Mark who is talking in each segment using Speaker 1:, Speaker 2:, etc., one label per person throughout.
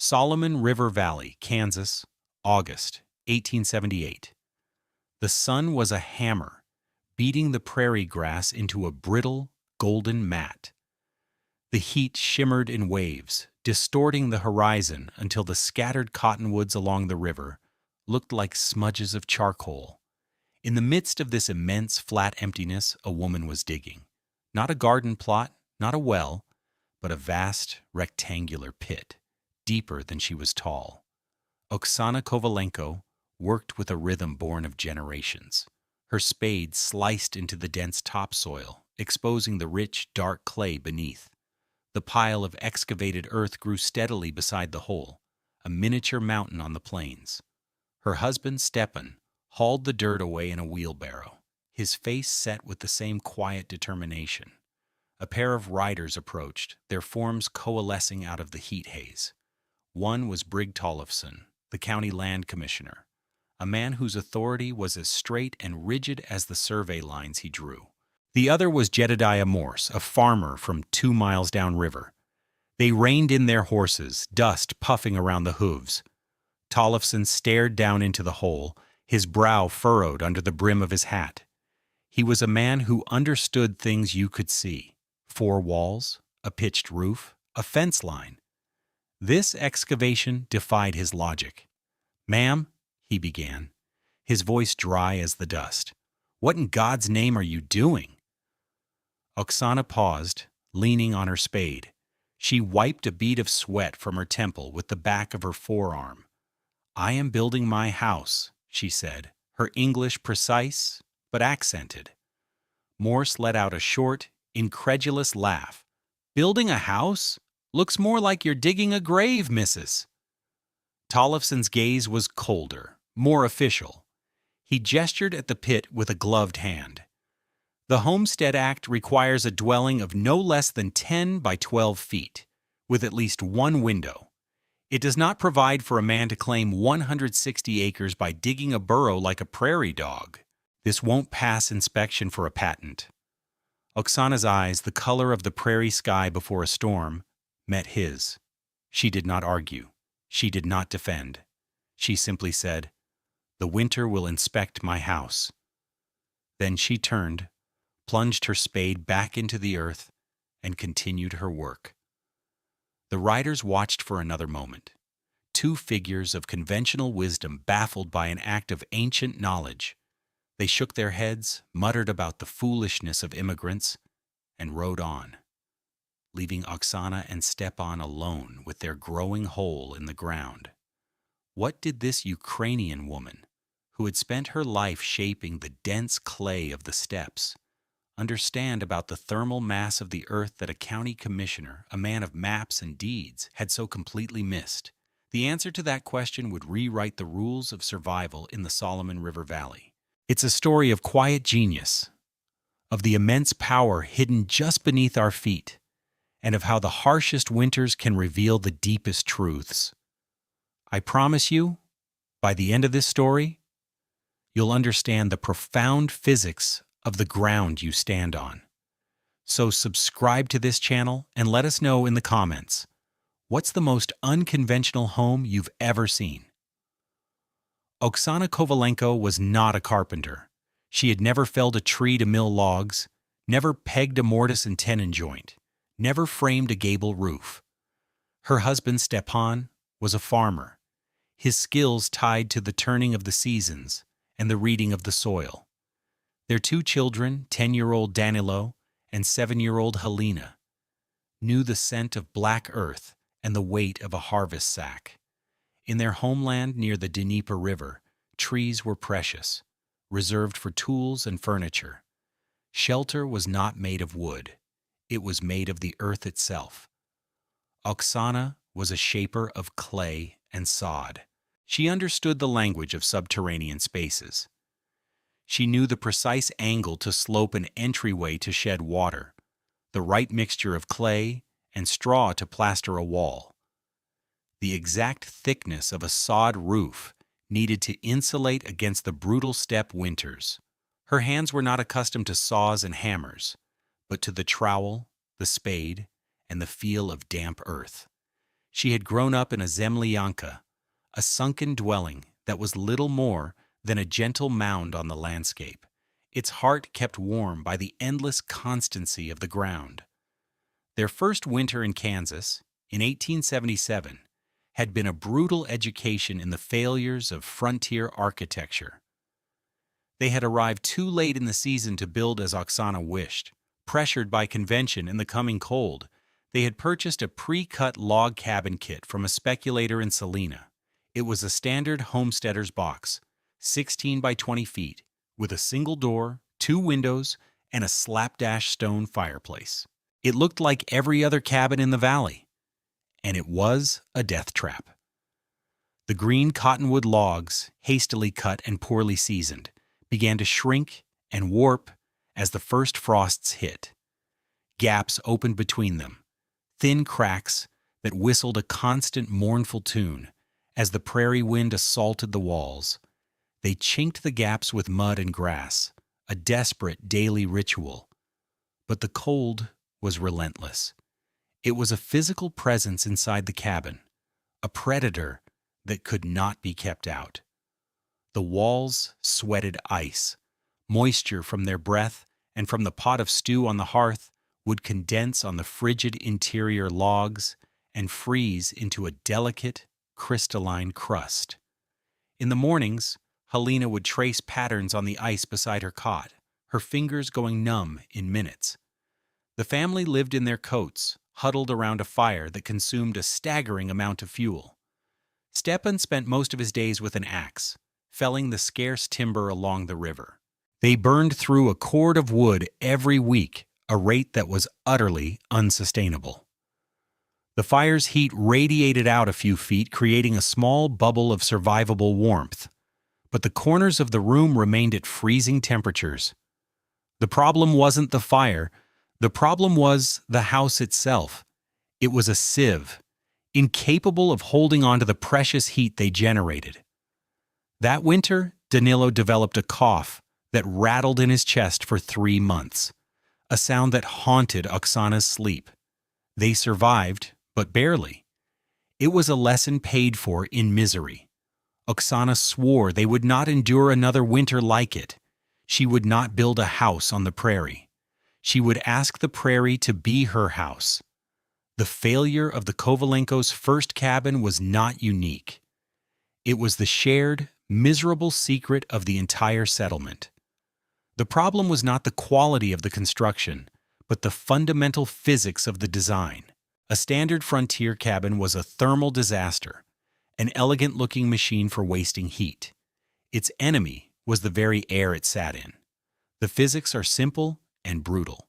Speaker 1: Solomon River Valley, Kansas, August 1878. The sun was a hammer, beating the prairie grass into a brittle, golden mat. The heat shimmered in waves, distorting the horizon until the scattered cottonwoods along the river looked like smudges of charcoal. In the midst of this immense flat emptiness, a woman was digging. Not a garden plot, not a well, but a vast rectangular pit, deeper than she was tall. Oksana Kovalenko worked with a rhythm born of generations. Her spade sliced into the dense topsoil, exposing the rich, dark clay beneath. The pile of excavated earth grew steadily beside the hole, a miniature mountain on the plains. Her husband, Stepan, hauled the dirt away in a wheelbarrow, his face set with the same quiet determination. A pair of riders approached, their forms coalescing out of the heat haze. One was Brig Tollefson, the county land commissioner, a man whose authority was as straight and rigid as the survey lines he drew. The other was Jedediah Morse, a farmer from 2 miles downriver. They reined in their horses, dust puffing around the hooves. Tollefson stared down into the hole, his brow furrowed under the brim of his hat. He was a man who understood things you could see: 4 walls, a pitched roof, a fence line. This excavation defied his logic. "Ma'am," he began, his voice dry as the dust, "what in God's name are you doing?" Oksana paused, leaning on her spade. She wiped a bead of sweat from her temple with the back of her forearm. "I am building my house," she said, her English precise but accented. Morse let out a short, incredulous laugh. "Building a house? Looks more like you're digging a grave, missus." Tollefson's gaze was colder, more official. He gestured at the pit with a gloved hand. "The Homestead Act requires a dwelling of no less than 10 by 12 feet, with at least 1 window. It does not provide for a man to claim 160 acres by digging a burrow like a prairie dog. This won't pass inspection for a patent." Oksana's eyes, the color of the prairie sky before a storm, met his. She did not argue. She did not defend. She simply said, "The winter will inspect my house." Then she turned, plunged her spade back into the earth, and continued her work. The riders watched for another moment. 2 figures of conventional wisdom baffled by an act of ancient knowledge. They shook their heads, muttered about the foolishness of immigrants, and rode on, leaving Oksana and Stepan alone with their growing hole in the ground. What did this Ukrainian woman, who had spent her life shaping the dense clay of the steppes, understand about the thermal mass of the earth that a county commissioner, a man of maps and deeds, had so completely missed? The answer to that question would rewrite the rules of survival in the Solomon River Valley. It's a story of quiet genius, of the immense power hidden just beneath our feet, and of how the harshest winters can reveal the deepest truths. I promise you, by the end of this story, you'll understand the profound physics of the ground you stand on. So subscribe to this channel and let us know in the comments, what's the most unconventional home you've ever seen? Oksana Kovalenko was not a carpenter. She had never felled a tree to mill logs, never pegged a mortise and tenon joint, never framed a gable roof. Her husband, Stepan, was a farmer, his skills tied to the turning of the seasons and the reading of the soil. Their 2 children, 10-year-old Danilo and 7-year-old Helena, knew the scent of black earth and the weight of a harvest sack. In their homeland near the Dnieper River, trees were precious, reserved for tools and furniture. Shelter was not made of wood. It was made of the earth itself. Oksana was a shaper of clay and sod. She understood the language of subterranean spaces. She knew the precise angle to slope an entryway to shed water, the right mixture of clay and straw to plaster a wall, the exact thickness of a sod roof needed to insulate against the brutal steppe winters. Her hands were not accustomed to saws and hammers, but to the trowel, the spade, and the feel of damp earth. She had grown up in a zemlyanka, a sunken dwelling that was little more than a gentle mound on the landscape, its heart kept warm by the endless constancy of the ground. Their first winter in Kansas, in 1877, had been a brutal education in the failures of frontier architecture. They had arrived too late in the season to build as Oksana wished. Pressured by convention and the coming cold, they had purchased a pre-cut log cabin kit from a speculator in Salina. It was a standard homesteader's box, 16 by 20 feet, with a single door, 2 windows, and a slapdash stone fireplace. It looked like every other cabin in the valley, and it was a death trap. The green cottonwood logs, hastily cut and poorly seasoned, began to shrink and warp as the first frosts hit. Gaps opened between them, thin cracks that whistled a constant mournful tune as the prairie wind assaulted the walls. They chinked the gaps with mud and grass, a desperate daily ritual. But the cold was relentless. It was a physical presence inside the cabin, a predator that could not be kept out. The walls sweated ice. Moisture from their breath and from the pot of stew on the hearth would condense on the frigid interior logs and freeze into a delicate, crystalline crust. In the mornings, Helena would trace patterns on the ice beside her cot, her fingers going numb in minutes. The family lived in their coats, huddled around a fire that consumed a staggering amount of fuel. Stepan spent most of his days with an axe, felling the scarce timber along the river. They burned through a cord of wood every week, a rate that was utterly unsustainable. The fire's heat radiated out a few feet, creating a small bubble of survivable warmth, but the corners of the room remained at freezing temperatures. The problem wasn't the fire. The problem was the house itself. It was a sieve, incapable of holding on to the precious heat they generated. That winter, Danilo developed a cough that rattled in his chest for 3 months, a sound that haunted Oksana's sleep. They survived, but barely. It was a lesson paid for in misery. Oksana swore they would not endure another winter like it. She would not build a house on the prairie. She would ask the prairie to be her house. The failure of the Kovalenko's first cabin was not unique. It was the shared, miserable secret of the entire settlement. The problem was not the quality of the construction, but the fundamental physics of the design. A standard frontier cabin was a thermal disaster, an elegant-looking machine for wasting heat. Its enemy was the very air it sat in. The physics are simple and brutal.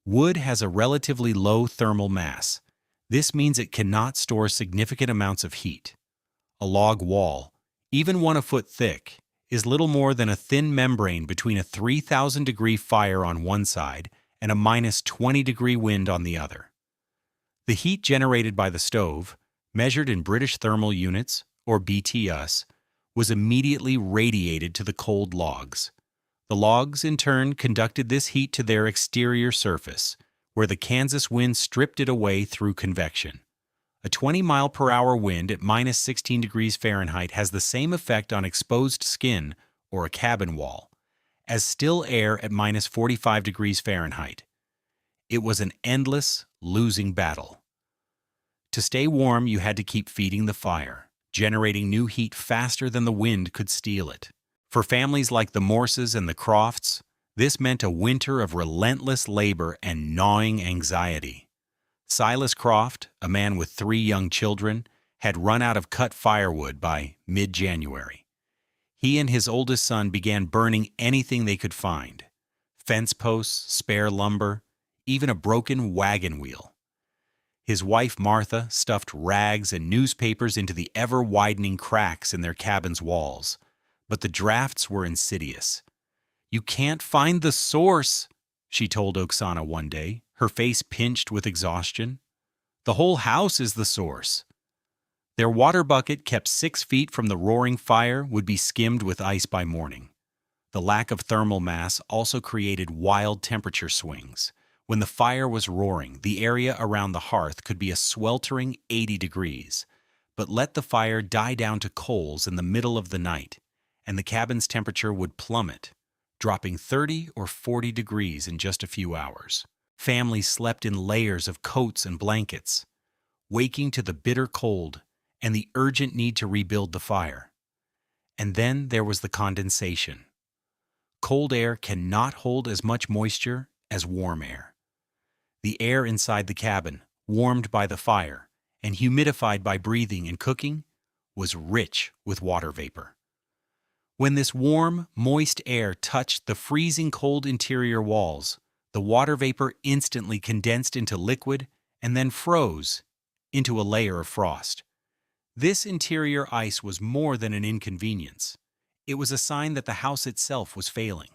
Speaker 1: Wood has a relatively low thermal mass. This means it cannot store significant amounts of heat. A log wall, even one a foot thick, is little more than a thin membrane between a 3,000-degree fire on one side and a -20-degree wind on the other. The heat generated by the stove, measured in British thermal units, or BTUs, was immediately radiated to the cold logs. The logs, in turn, conducted this heat to their exterior surface, where the Kansas wind stripped it away through convection. A 20-mile-per-hour wind at -16 degrees Fahrenheit has the same effect on exposed skin, or a cabin wall, as still air at -45 degrees Fahrenheit. It was an endless, losing battle. To stay warm, you had to keep feeding the fire, generating new heat faster than the wind could steal it. For families like the Morses and the Crofts, this meant a winter of relentless labor and gnawing anxiety. Silas Croft, a man with 3 young children, had run out of cut firewood by mid-January. He and his oldest son began burning anything they could find: fence posts, spare lumber, even a broken wagon wheel. His wife Martha stuffed rags and newspapers into the ever-widening cracks in their cabin's walls, but the drafts were insidious. "You can't find the source," she told Oksana one day, her face pinched with exhaustion. "The whole house is the source." Their water bucket, kept 6 feet from the roaring fire, would be skimmed with ice by morning. The lack of thermal mass also created wild temperature swings, When the fire was roaring, the area around the hearth could be a sweltering 80 degrees, but let the fire die down to coals in the middle of the night, and the cabin's temperature would plummet, dropping 30 or 40 degrees in just a few hours. Families slept in layers of coats and blankets, waking to the bitter cold and the urgent need to rebuild the fire. And then there was the condensation. Cold air cannot hold as much moisture as warm air. The air inside the cabin, warmed by the fire and humidified by breathing and cooking, was rich with water vapor. When this warm, moist air touched the freezing cold interior walls, the water vapor instantly condensed into liquid and then froze into a layer of frost. This interior ice was more than an inconvenience. It was a sign that the house itself was failing.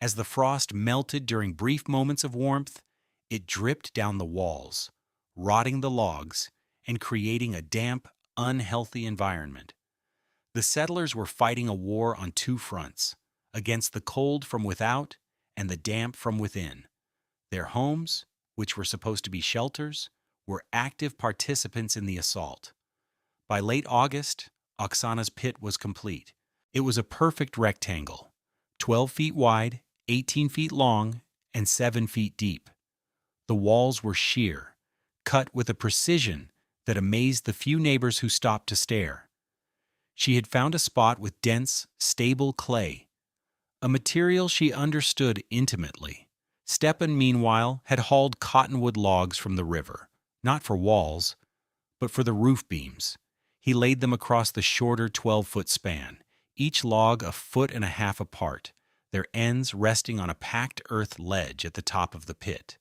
Speaker 1: As the frost melted during brief moments of warmth, it dripped down the walls, rotting the logs and creating a damp, unhealthy environment. The settlers were fighting a war on two fronts, against the cold from without and the damp from within. Their homes, which were supposed to be shelters, were active participants in the assault. By late August, Oksana's pit was complete. It was a perfect rectangle, 12 feet wide, 18 feet long, and 7 feet deep. The walls were sheer, cut with a precision that amazed the few neighbors who stopped to stare. She had found a spot with dense, stable clay, a material she understood intimately. Stepan, meanwhile, had hauled cottonwood logs from the river, not for walls, but for the roof beams. He laid them across the shorter 12-foot span, each log a foot and a half apart, their ends resting on a packed earth ledge at the top of the pit.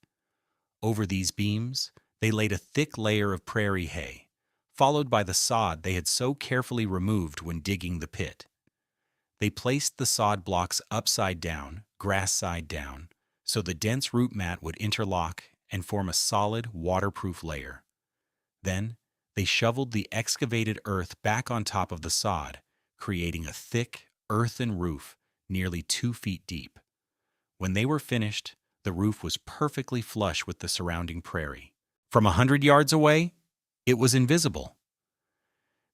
Speaker 1: Over these beams, they laid a thick layer of prairie hay, followed by the sod they had so carefully removed when digging the pit. They placed the sod blocks upside down, grass side down, so the dense root mat would interlock and form a solid, waterproof layer. Then, they shoveled the excavated earth back on top of the sod, creating a thick, earthen roof nearly 2 feet deep. When they were finished, the roof was perfectly flush with the surrounding prairie. From 100 yards away, it was invisible.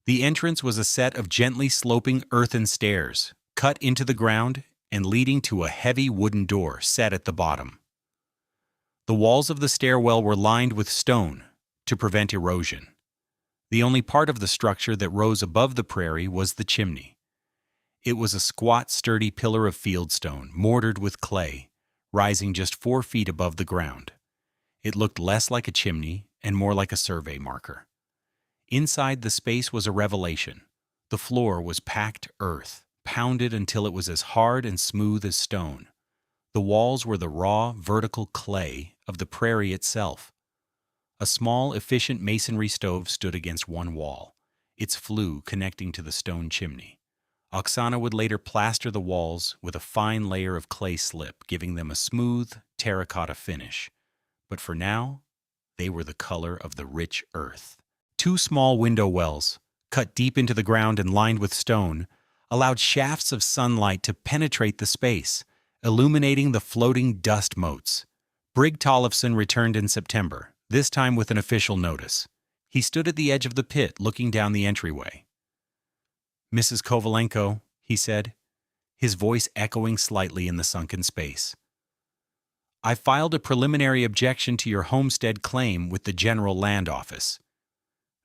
Speaker 1: The entrance was a set of gently sloping earthen stairs, cut into the ground and leading to a heavy wooden door set at the bottom. The walls of the stairwell were lined with stone to prevent erosion. The only part of the structure that rose above the prairie was the chimney. It was a squat, sturdy pillar of fieldstone, mortared with clay, rising just 4 feet above the ground. It looked less like a chimney and more like a survey marker. Inside, the space was a revelation. The floor was packed earth, pounded until it was as hard and smooth as stone. The walls were the raw, vertical clay of the prairie itself. A small, efficient masonry stove stood against one wall, its flue connecting to the stone chimney. Oksana would later plaster the walls with a fine layer of clay slip, giving them a smooth, terracotta finish. But for now, they were the color of the rich earth. 2 small window wells, cut deep into the ground and lined with stone, allowed shafts of sunlight to penetrate the space, illuminating the floating dust motes. Brig Tollefson returned in September, this time with an official notice. He stood at the edge of the pit, looking down the entryway. "Mrs. Kovalenko," he said, his voice echoing slightly in the sunken space. "I filed a preliminary objection to your homestead claim with the General Land Office.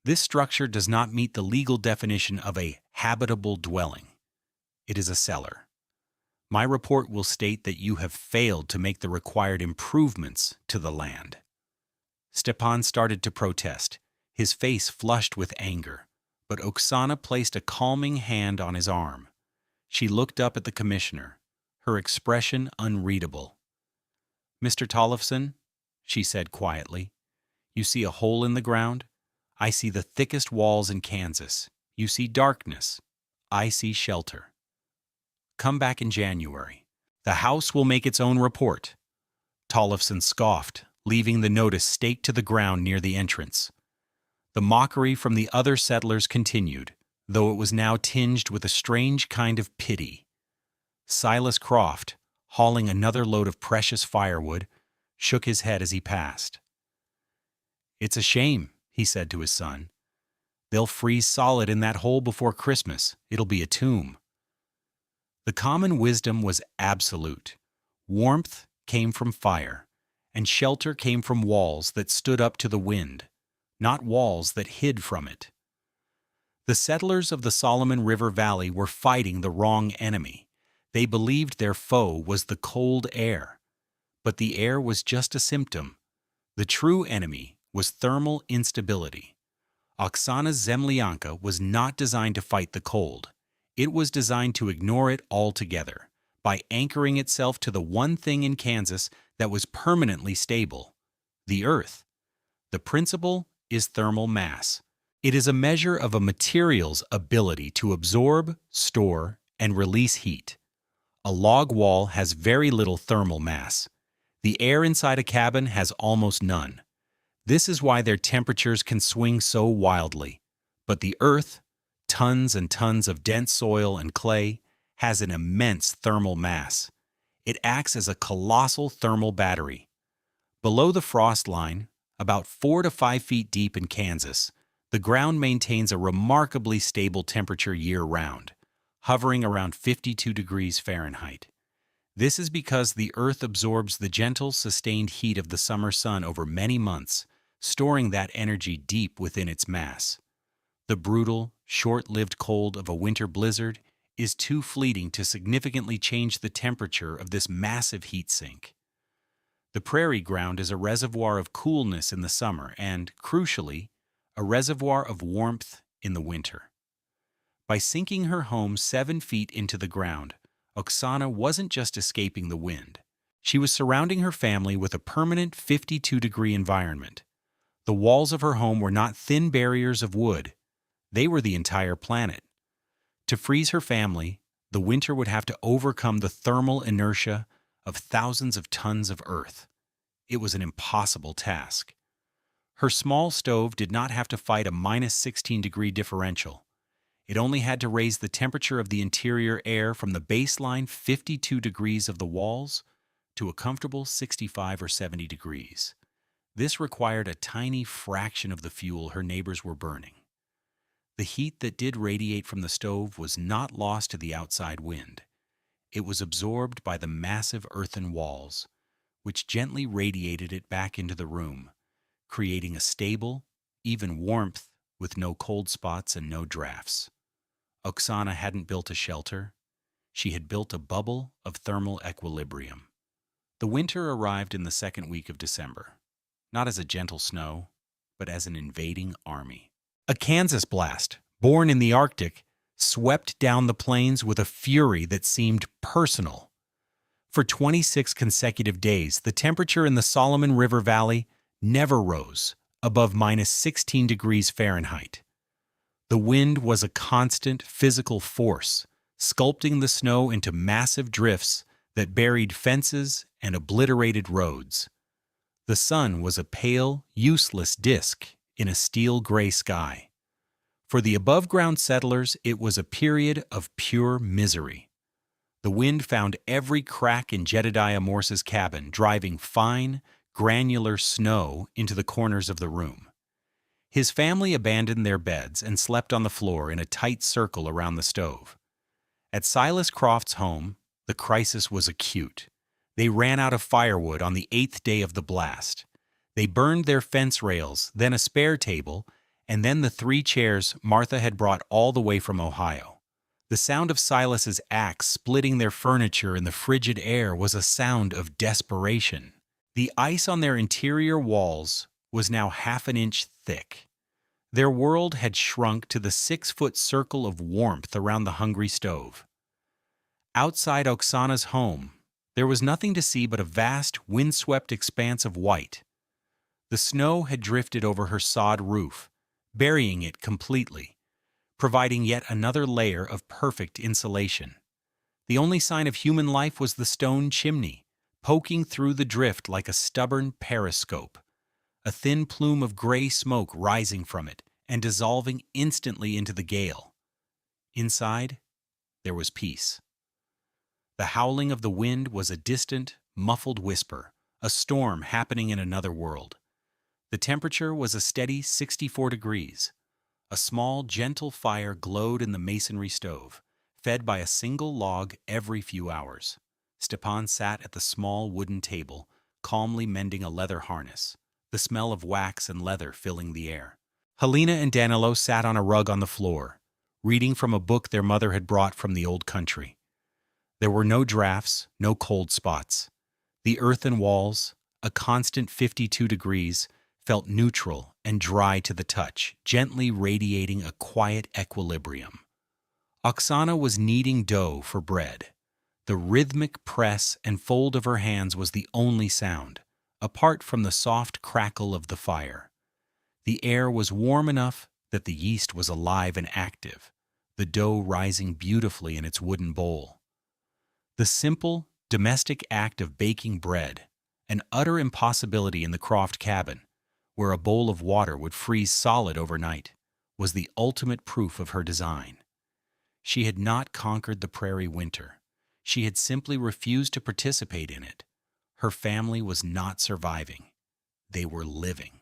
Speaker 1: This structure does not meet the legal definition of a habitable dwelling. It is a cellar. My report will state that you have failed to make the required improvements to the land." Stepan started to protest, his face flushed with anger, but Oksana placed a calming hand on his arm. She looked up at the commissioner, her expression unreadable. "Mr. Tollefson," she said quietly, "you see a hole in the ground? I see the thickest walls in Kansas. You see darkness. I see shelter. Come back in January. The House will make its own report." Tollefson scoffed, leaving the notice staked to the ground near the entrance. The mockery from the other settlers continued, though it was now tinged with a strange kind of pity. Silas Croft, hauling another load of precious firewood, shook his head as he passed. "It's a shame," he said to his son. "They'll freeze solid in that hole before Christmas. It'll be a tomb." The common wisdom was absolute. Warmth came from fire, and shelter came from walls that stood up to the wind, not walls that hid from it. The settlers of the Solomon River Valley were fighting the wrong enemy. They believed their foe was the cold air. But the air was just a symptom. The true enemy was thermal instability. Oksana's Zemlyanka was not designed to fight the cold. It was designed to ignore it altogether, by anchoring itself to the one thing in Kansas that was permanently stable: the earth. The principle is thermal mass. It is a measure of a material's ability to absorb, store, and release heat. A log wall has very little thermal mass. The air inside a cabin has almost none. This is why their temperatures can swing so wildly. But the earth, tons and tons of dense soil and clay, has an immense thermal mass. It acts as a colossal thermal battery. Below the frost line, about 4 to 5 feet deep in Kansas, the ground maintains a remarkably stable temperature year-round, hovering around 52 degrees Fahrenheit. This is because the earth absorbs the gentle, sustained heat of the summer sun over many months, storing that energy deep within its mass. The brutal, short-lived cold of a winter blizzard is too fleeting to significantly change the temperature of this massive heat sink. The prairie ground is a reservoir of coolness in the summer and, crucially, a reservoir of warmth in the winter. By sinking her home 7 feet into the ground, Oksana wasn't just escaping the wind. She was surrounding her family with a permanent 52-degree environment. The walls of her home were not thin barriers of wood. They were the entire planet. To freeze her family, the winter would have to overcome the thermal inertia of thousands of tons of earth. It was an impossible task. Her small stove did not have to fight a minus 16-degree differential. It only had to raise the temperature of the interior air from the baseline 52 degrees of the walls to a comfortable 65 or 70 degrees. This required a tiny fraction of the fuel her neighbors were burning. The heat that did radiate from the stove was not lost to the outside wind. It was absorbed by the massive earthen walls, which gently radiated it back into the room, creating a stable, even warmth with no cold spots and no drafts. Oksana hadn't built a shelter. She had built a bubble of thermal equilibrium. The winter arrived in the second week of December, not as a gentle snow, but as an invading army. A Kansas blast, born in the Arctic, swept down the plains with a fury that seemed personal. For 26 consecutive days, the temperature in the Solomon River Valley never rose above minus 16 degrees Fahrenheit. The wind was a constant physical force, sculpting the snow into massive drifts that buried fences and obliterated roads. The sun was a pale, useless disk in a steel-gray sky. For the above-ground settlers, it was a period of pure misery. The wind found every crack in Jedediah Morse's cabin, driving fine, granular snow into the corners of the room. His family abandoned their beds and slept on the floor in a tight circle around the stove. At Silas Croft's home, the crisis was acute. They ran out of firewood on the 8th day of the blast. They burned their fence rails, then a spare table, and then the 3 chairs Martha had brought all the way from Ohio. The sound of Silas's axe splitting their furniture in the frigid air was a sound of desperation. The ice on their interior walls was now half an inch thick. Their world had shrunk to the 6-foot circle of warmth around the hungry stove. Outside Oksana's home, there was nothing to see but a vast, windswept expanse of white. The snow had drifted over her sod roof, burying it completely, providing yet another layer of perfect insulation. The only sign of human life was the stone chimney, poking through the drift like a stubborn periscope, a thin plume of gray smoke rising from it and dissolving instantly into the gale. Inside, there was peace. The howling of the wind was a distant, muffled whisper, a storm happening in another world. The temperature was a steady 64 degrees. A small, gentle fire glowed in the masonry stove, fed by a single log every few hours. Stepan sat at the small wooden table, calmly mending a leather harness, the smell of wax and leather filling the air. Helena and Danilo sat on a rug on the floor, reading from a book their mother had brought from the old country. There were no drafts, no cold spots. The earthen walls, a constant 52 degrees, felt neutral and dry to the touch, gently radiating a quiet equilibrium. Oksana was kneading dough for bread. The rhythmic press and fold of her hands was the only sound, apart from the soft crackle of the fire. The air was warm enough that the yeast was alive and active, the dough rising beautifully in its wooden bowl. The simple, domestic act of baking bread, an utter impossibility in the Croft cabin, where a bowl of water would freeze solid overnight, was the ultimate proof of her design. She had not conquered the prairie winter. She had simply refused to participate in it. Her family was not surviving. They were living.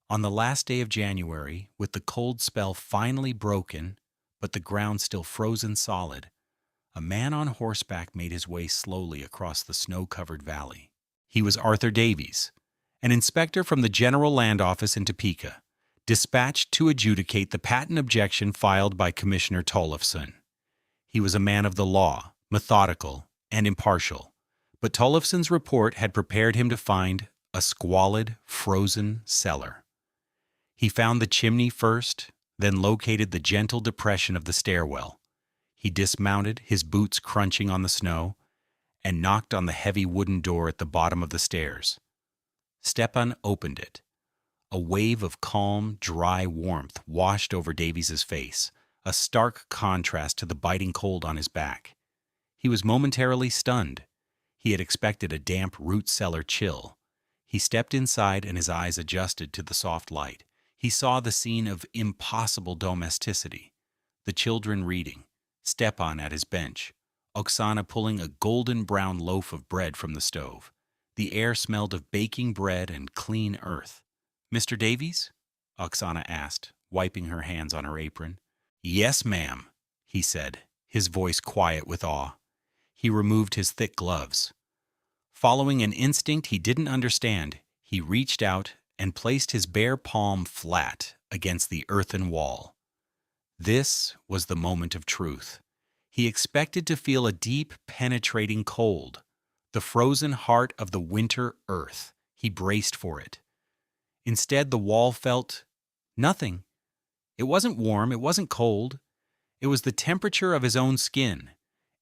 Speaker 1: On the last day of January, with the cold spell finally broken, but the ground still frozen solid, a man on horseback made his way slowly across the snow-covered valley. He was Arthur Davies, an inspector from the General Land Office in Topeka, dispatched to adjudicate the patent objection filed by Commissioner Tollefson. He was a man of the law, methodical, and impartial, but Tollefson's report had prepared him to find a squalid, frozen cellar. He found the chimney first, then located the gentle depression of the stairwell. He dismounted, his boots crunching on the snow, and knocked on the heavy wooden door at the bottom of the stairs. Stepan opened it. A wave of calm, dry warmth washed over Davies's face, a stark contrast to the biting cold on his back. He was momentarily stunned. He had expected a damp root cellar chill. He stepped inside and his eyes adjusted to the soft light. He saw the scene of impossible domesticity. The children reading, Stepan at his bench, Oksana pulling a golden brown loaf of bread from the stove. The air smelled of baking bread and clean earth. "Mr. Davies?" Oksana asked, wiping her hands on her apron. "Yes, ma'am," he said, his voice quiet with awe. He removed his thick gloves. Following an instinct he didn't understand, he reached out and placed his bare palm flat against the earthen wall. This was the moment of truth. He expected to feel a deep, penetrating cold, the frozen heart of the winter earth. He braced for it. Instead, the wall felt nothing. It wasn't warm, it wasn't cold. It was the temperature of his own skin.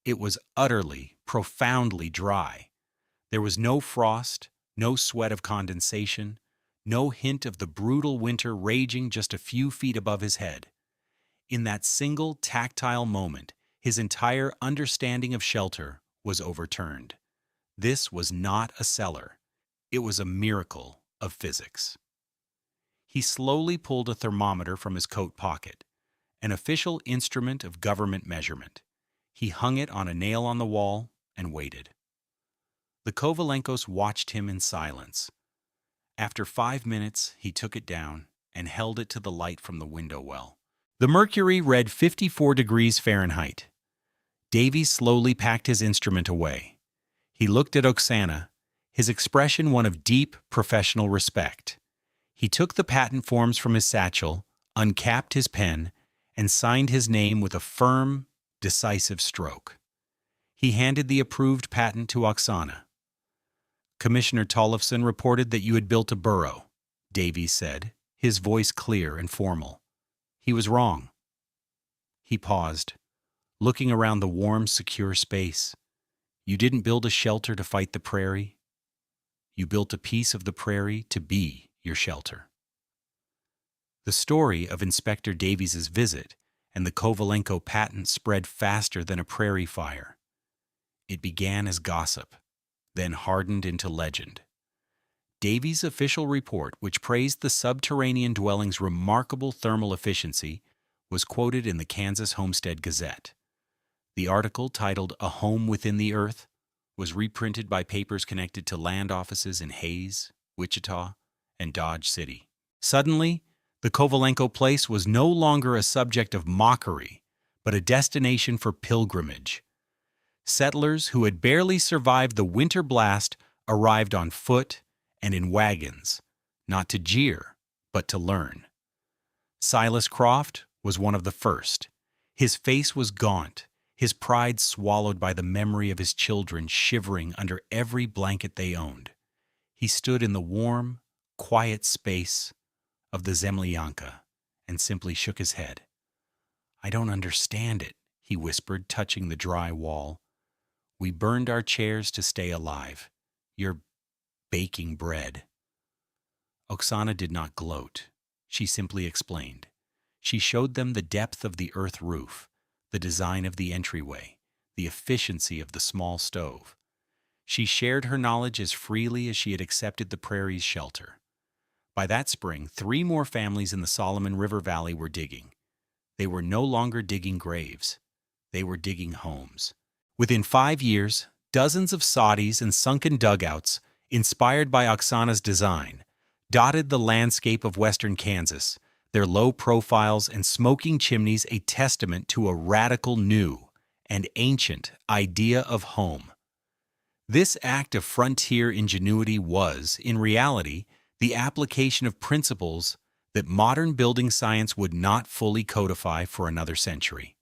Speaker 1: It was utterly, profoundly dry. There was no frost, no sweat of condensation, no hint of the brutal winter raging just a few feet above his head. In that single tactile moment, his entire understanding of shelter was overturned. This was not a cellar. It was a miracle of physics. He slowly pulled a thermometer from his coat pocket, an official instrument of government measurement. He hung it on a nail on the wall and waited. The Kovalenkos watched him in silence. After 5 minutes, he took it down and held it to the light from the window well. The mercury read 54 degrees Fahrenheit. Davies slowly packed his instrument away. He looked at Oksana, his expression one of deep professional respect. He took the patent forms from his satchel, uncapped his pen, and signed his name with a firm, decisive stroke. He handed the approved patent to Oksana. "Commissioner Tollefson reported that you had built a burrow," Davies said, his voice clear and formal. "He was wrong." He paused, looking around the warm, secure space. "You didn't build a shelter to fight the prairie. You built a piece of the prairie to be your shelter." The story of Inspector Davies's visit and the Kovalenko patent spread faster than a prairie fire. It began as gossip, then hardened into legend. Davies' official report, which praised the subterranean dwelling's remarkable thermal efficiency, was quoted in the Kansas Homestead Gazette. The article, titled "A Home Within the Earth," was reprinted by papers connected to land offices in Hayes, Wichita, and Dodge City. Suddenly, the Kovalenko place was no longer a subject of mockery, but a destination for pilgrimage. Settlers who had barely survived the winter blast arrived on foot and in wagons, not to jeer, but to learn. Silas Croft was one of the first. His face was gaunt, his pride swallowed by the memory of his children shivering under every blanket they owned. He stood in the warm, quiet space of the Zemlyanka and simply shook his head. "I don't understand it," he whispered, touching the dry wall. "We burned our chairs to stay alive. You're baking bread." Oksana did not gloat. She simply explained. She showed them the depth of the earth roof, the design of the entryway, the efficiency of the small stove. She shared her knowledge as freely as she had accepted the Prairie's shelter. By that spring, 3 more families in the Solomon River Valley were digging. They were no longer digging graves. They were digging homes. Within 5 years, dozens of soddies and sunken dugouts, inspired by Oksana's design, dotted the landscape of western Kansas, their low profiles and smoking chimneys a testament to a radical new and ancient idea of home. This act of frontier ingenuity was, in reality, the application of principles that modern building science would not fully codify for another century.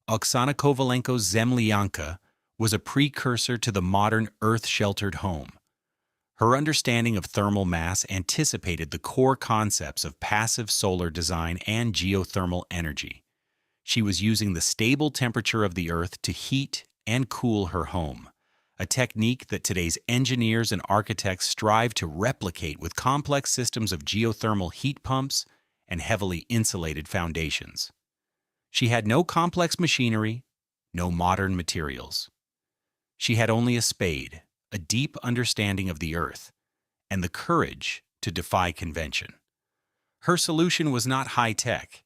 Speaker 1: Oksana Kovalenko's Zemlyanka was a precursor to the modern earth-sheltered home. Her understanding of thermal mass anticipated the core concepts of passive solar design and geothermal energy. She was using the stable temperature of the earth to heat and cool her home, a technique that today's engineers and architects strive to replicate with complex systems of geothermal heat pumps and heavily insulated foundations. She had no complex machinery, no modern materials. She had only a spade, a deep understanding of the earth, and the courage to defy convention. Her solution was not high-tech,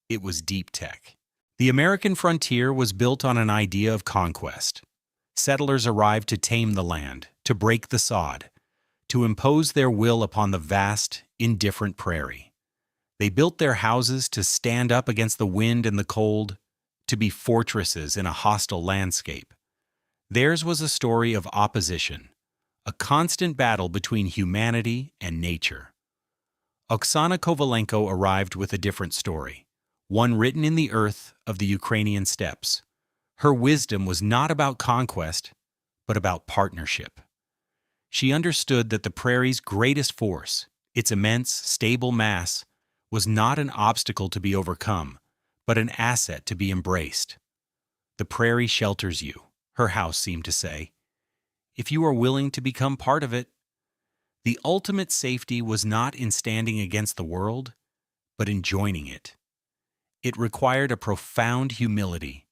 Speaker 1: it was deep-tech. The American frontier was built on an idea of conquest. Settlers arrived to tame the land, to break the sod, to impose their will upon the vast, indifferent prairie. They built their houses to stand up against the wind and the cold, to be fortresses in a hostile landscape. Theirs was a story of opposition, a constant battle between humanity and nature. Oksana Kovalenko arrived with a different story, one written in the earth of the Ukrainian steppes. Her wisdom was not about conquest, but about partnership. She understood that the prairie's greatest force, its immense, stable mass, was not an obstacle to be overcome, but an asset to be embraced. The prairie shelters you, her house seemed to say, if you are willing to become part of it. The ultimate safety was not in standing against the world, but in joining it. It required a profound humility,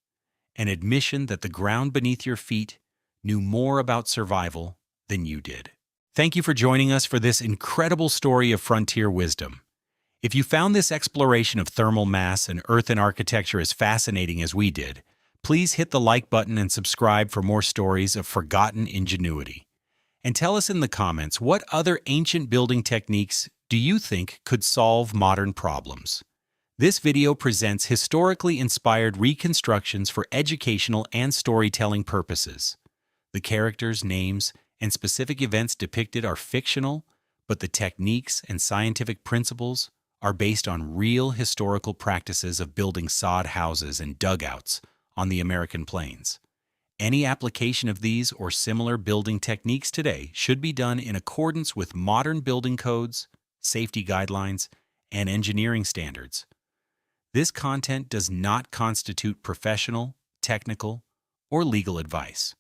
Speaker 1: an admission that the ground beneath your feet knew more about survival than you did. Thank you for joining us for this incredible story of frontier wisdom. If you found this exploration of thermal mass and earthen architecture as fascinating as we did, please hit the like button and subscribe for more stories of forgotten ingenuity. And tell us in the comments, what other ancient building techniques do you think could solve modern problems? This video presents historically inspired reconstructions for educational and storytelling purposes. The characters, names, and specific events depicted are fictional, but the techniques and scientific principles are based on real historical practices of building sod houses and dugouts on the American plains. Any application of these or similar building techniques today should be done in accordance with modern building codes, safety guidelines, and engineering standards. This content does not constitute professional, technical, or legal advice.